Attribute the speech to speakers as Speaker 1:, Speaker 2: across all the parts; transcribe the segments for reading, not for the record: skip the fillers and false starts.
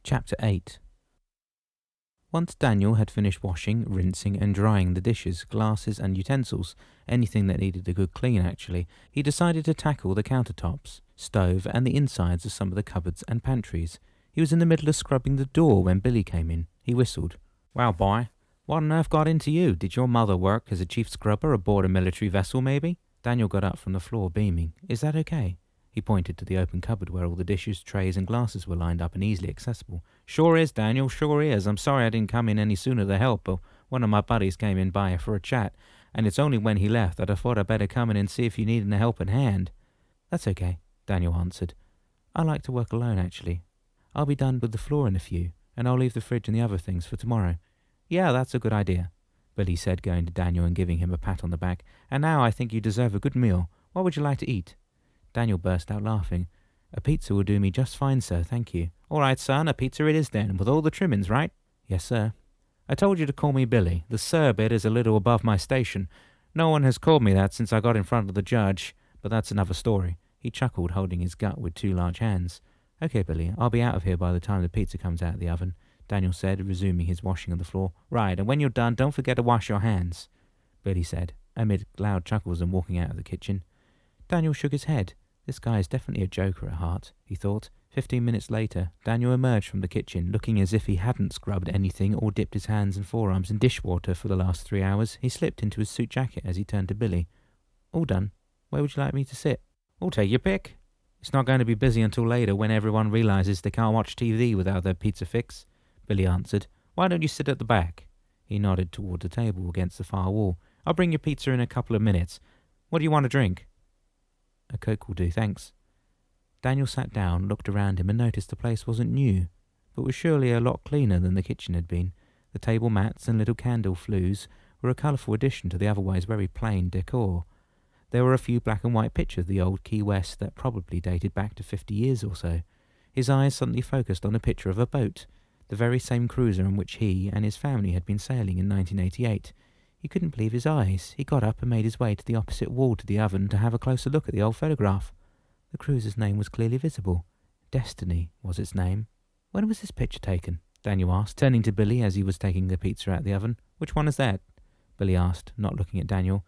Speaker 1: Chapter 8. Once Daniel had finished washing, rinsing and drying the dishes, glasses and utensils, anything that needed a good clean actually, he decided to tackle the countertops, stove and the insides of some of the cupboards and pantries. He was in the middle of scrubbing the door when Billy came in. He whistled. "Well, boy, what on earth got into you? Did your mother work as a chief scrubber aboard a military vessel, maybe?" Daniel got up from the floor, beaming. "Is that okay?" He pointed to the open cupboard where all the dishes, trays and glasses were lined up and easily accessible. "Sure is, Daniel, sure is. I'm sorry I didn't come in any sooner to help, but one of my buddies came in by for a chat, and it's only when he left that I thought I'd better come in and see if you needed a helping hand." "That's okay," Daniel answered. "I like to work alone, actually. I'll be done with the floor in a few, and I'll leave the fridge and the other things for tomorrow." "Yeah, that's a good idea," Billy said, going to Daniel and giving him a pat on the back. "And now I think you deserve a good meal. What would you like to eat?" Daniel burst out laughing. "A pizza will do me just fine, sir, thank you." "All right, son, a pizza it is then, with all the trimmings, right?" "Yes, sir." "I told you to call me Billy. The sir bit is a little above my station. No one has called me that since I got in front of the judge, but that's another story." He chuckled, holding his gut with two large hands. "Okay, Billy, I'll be out of here by the time the pizza comes out of the oven," Daniel said, resuming his washing of the floor. "Right, and when you're done, don't forget to wash your hands," Billy said, amid loud chuckles and walking out of the kitchen. Daniel shook his head. This guy is definitely a joker at heart, he thought. 15 minutes later, Daniel emerged from the kitchen, looking as if he hadn't scrubbed anything or dipped his hands and forearms in dishwater for the last 3 hours. He slipped into his suit jacket as he turned to Billy. "All done. Where would you like me to sit?" "I'll take your pick. It's not going to be busy until later when everyone realizes they can't watch TV without their pizza fix," Billy answered. "Why don't you sit at the back?" He nodded toward the table against the far wall. "I'll bring your pizza in a couple of minutes. What do you want to drink?" "A Coke will do, thanks." Daniel sat down, looked around him and noticed the place wasn't new, but was surely a lot cleaner than the kitchen had been. The table mats and little candle flues were a colourful addition to the otherwise very plain decor. There were a few black and white pictures of the old Key West that probably dated back to 50 years or so. His eyes suddenly focused on a picture of a boat, the very same cruiser on which he and his family had been sailing in 1988. He couldn't believe his eyes. He got up and made his way to the opposite wall to the oven to have a closer look at the old photograph. The cruiser's name was clearly visible. Destiny was its name. "When was this picture taken?" Daniel asked, turning to Billy as he was taking the pizza out of the oven. "Which one is that?" Billy asked, not looking at Daniel.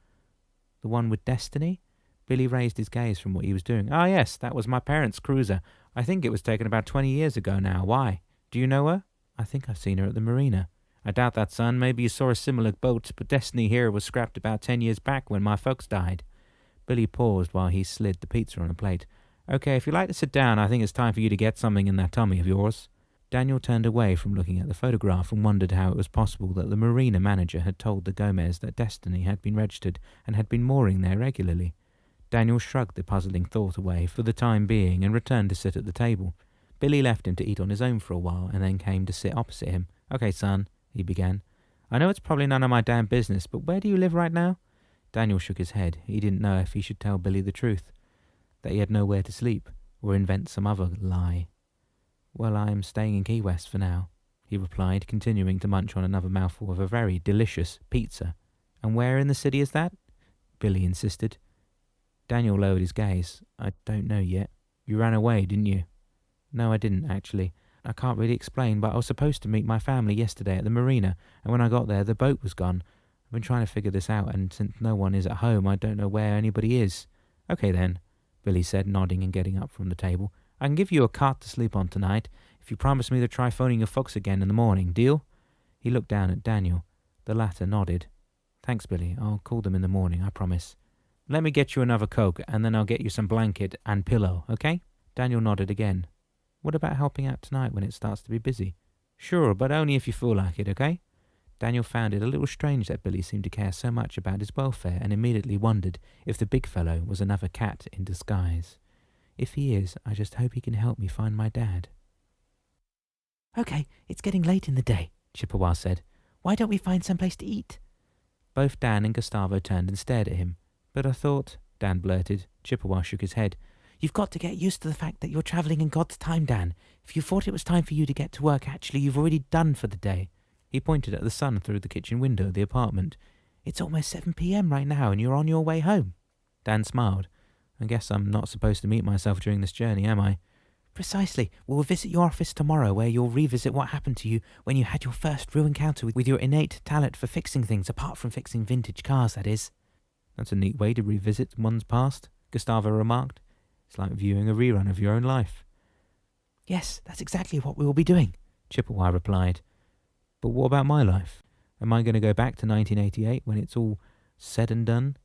Speaker 1: "The one with Destiny?" Billy raised his gaze from what he was doing. "Ah, yes, that was my parents' cruiser. I think it was taken about 20 years ago now. Why? Do you know her?" "I think I've seen her at the marina." "I doubt that, son. Maybe you saw a similar boat, but Destiny here was scrapped about 10 years back when my folks died." Billy paused while he slid the pizza on a plate. "Okay, if you'd like to sit down, I think it's time for you to get something in that tummy of yours." Daniel turned away from looking at the photograph and wondered how it was possible that the marina manager had told the Gomez that Destiny had been registered and had been mooring there regularly. Daniel shrugged the puzzling thought away for the time being and returned to sit at the table. Billy left him to eat on his own for a while and then came to sit opposite him. "Okay, son," he began. "I know it's probably none of my damn business, but where do you live right now?" Daniel shook his head. He didn't know if he should tell Billy the truth, that he had nowhere to sleep, or invent some other lie. "Well, I am staying in Key West for now," he replied, continuing to munch on another mouthful of a very delicious pizza. "And where in the city is that?" Billy insisted. Daniel lowered his gaze. "I don't know yet." "You ran away, didn't you?" "No, I didn't, actually. I can't really explain, but I was supposed to meet my family yesterday at the marina, and when I got there, the boat was gone. I've been trying to figure this out, and since no one is at home, I don't know where anybody is." "Okay, then," Billy said, nodding and getting up from the table. "I can give you a cot to sleep on tonight, if you promise me to try phoning your folks again in the morning. Deal?" He looked down at Daniel. The latter nodded. "Thanks, Billy. I'll call them in the morning, I promise." "Let me get you another Coke, and then I'll get you some blanket and pillow, okay?" Daniel nodded again. "What about helping out tonight when it starts to be busy?" "Sure, but only if you feel like it, okay?" Daniel found it a little strange that Billy seemed to care so much about his welfare and immediately wondered if the big fellow was another cat in disguise. "If he is, I just hope he can help me find my dad." "Okay, it's getting late in the day," Chippewa said. "Why don't we find some place to eat?" Both Dan and Gustavo turned and stared at him. "But I thought," Dan blurted. Chippewa shook his head. "You've got to get used to the fact that you're travelling in God's time, Dan. If you thought it was time for you to get to work, actually you've already done for the day." He pointed at the sun through the kitchen window of the apartment. "It's almost 7 p.m. right now and you're on your way home." Dan smiled. "I guess I'm not supposed to meet myself during this journey, am I?" Precisely. We'll visit your office tomorrow where you'll revisit what happened to you when you had your first real encounter with your innate talent for fixing things, apart from fixing vintage cars, that is. That's a neat way to revisit one's past, Gustavo remarked. It's like viewing a rerun of your own life. Yes, that's exactly what we will be doing, Chippewa replied. But what about my life? Am I going to go back to 1988 when it's all said and done?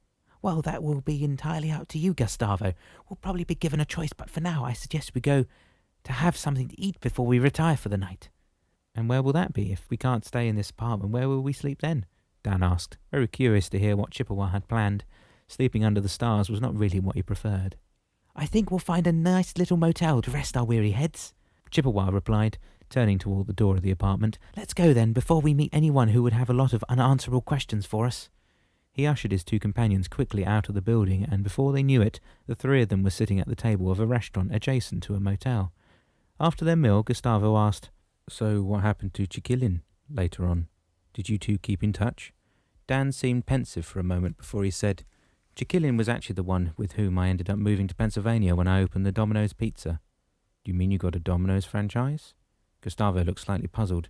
Speaker 1: Well, that will be entirely up to you, Gustavo. We'll probably be given a choice, but for now I suggest we go to have something to eat before we retire for the night. And where will that be? If we can't stay in this apartment, where will we sleep then? Dan asked, very curious to hear what Chippewa had planned. Sleeping under the stars was not really what he preferred. I think we'll find a nice little motel to rest our weary heads, Chippewa replied, turning toward the door of the apartment. Let's go then, before we meet anyone who would have a lot of unanswerable questions for us. He ushered his two companions quickly out of the building, and before they knew it, the three of them were sitting at the table of a restaurant adjacent to a motel. After their meal, Gustavo asked, So what happened to Chiquilin later on? Did you two keep in touch? Dan seemed pensive for a moment before he said, Chiquilin was actually the one with whom I ended up moving to Pennsylvania when I opened the Domino's Pizza. Do you mean you got a Domino's franchise? Gustavo looked slightly puzzled.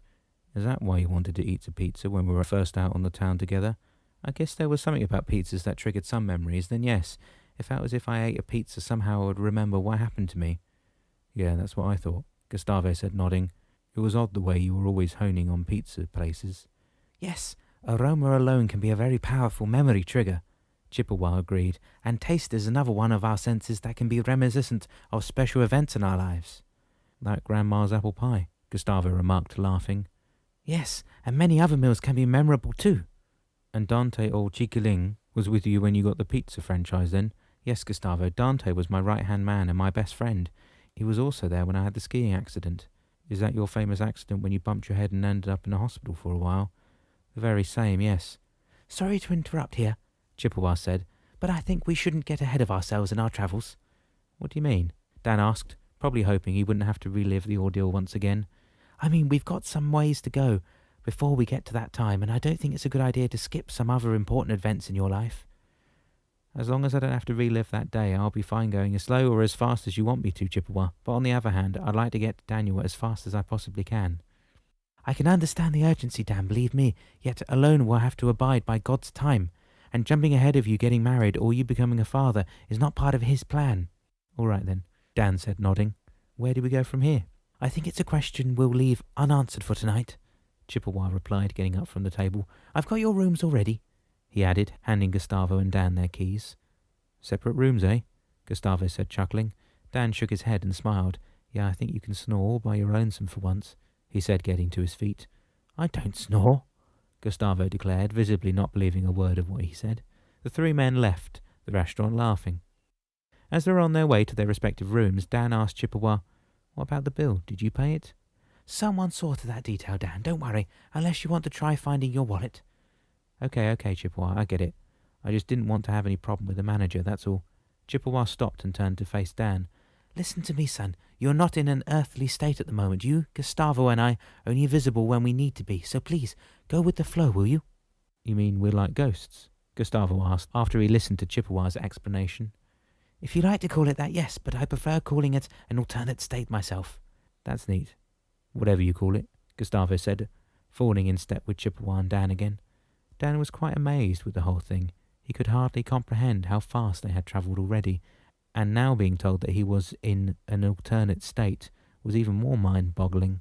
Speaker 1: Is that why you wanted to eat a pizza when we were first out on the town together? I guess there was something about pizzas that triggered some memories. Then yes, if that was if I ate a pizza, somehow I would remember what happened to me. Yeah, that's what I thought, Gustavo said, nodding. It was odd the way you were always honing on pizza places. Yes, aroma alone can be a very powerful memory trigger, Chippewa agreed, and taste is another one of our senses that can be reminiscent of special events in our lives. Like Grandma's apple pie, Gustavo remarked, laughing. Yes, and many other meals can be memorable too. And Dante or Chiquiling was with you when you got the pizza franchise then? Yes, Gustavo, Dante was my right-hand man and my best friend. He was also there when I had the skiing accident. Is that your famous accident when you bumped your head and ended up in a hospital for a while? The very same, yes. Sorry to interrupt here, Chippewa said, but I think we shouldn't get ahead of ourselves in our travels. What do you mean? Dan asked, probably hoping he wouldn't have to relive the ordeal once again. I mean, we've got some ways to go before we get to that time, and I don't think it's a good idea to skip some other important events in your life. As long as I don't have to relive that day, I'll be fine going as slow or as fast as you want me to, Chippewa. But on the other hand, I'd like to get to Daniel as fast as I possibly can. I can understand the urgency, Dan, believe me, yet alone we'll have to abide by God's time, and jumping ahead of you getting married or you becoming a father is not part of his plan. All right then, Dan said, nodding. Where do we go from here? I think it's a question we'll leave unanswered for tonight, Chippewa replied, getting up from the table. I've got your rooms already, he added, handing Gustavo and Dan their keys. Separate rooms, eh? Gustavo said, chuckling. Dan shook his head and smiled. Yeah, I think you can snore all by your lonesome for once, he said, getting to his feet. I don't snore, Gustavo declared, visibly not believing a word of what he said. The three men left the restaurant laughing. As they were on their way to their respective rooms, Dan asked Chippewa, What about the bill? Did you pay it? Someone saw to that detail, Dan. Don't worry, unless you want to try finding your wallet. Okay, Chippewa, I get it. I just didn't want to have any problem with the manager, that's all. Chippewa stopped and turned to face Dan. Listen to me, son. You're not in an earthly state at the moment. You, Gustavo, and I are only visible when we need to be, so please, go with the flow, will you? You mean we're like ghosts? Gustavo asked, after he listened to Chippewa's explanation. If you like to call it that, yes, but I prefer calling it an alternate state myself. That's neat. Whatever you call it, Gustavo said, falling in step with Chippewa and Dan again. Dan was quite amazed with the whole thing. He could hardly comprehend how fast they had travelled already, and now being told that he was in an alternate state was even more mind-boggling.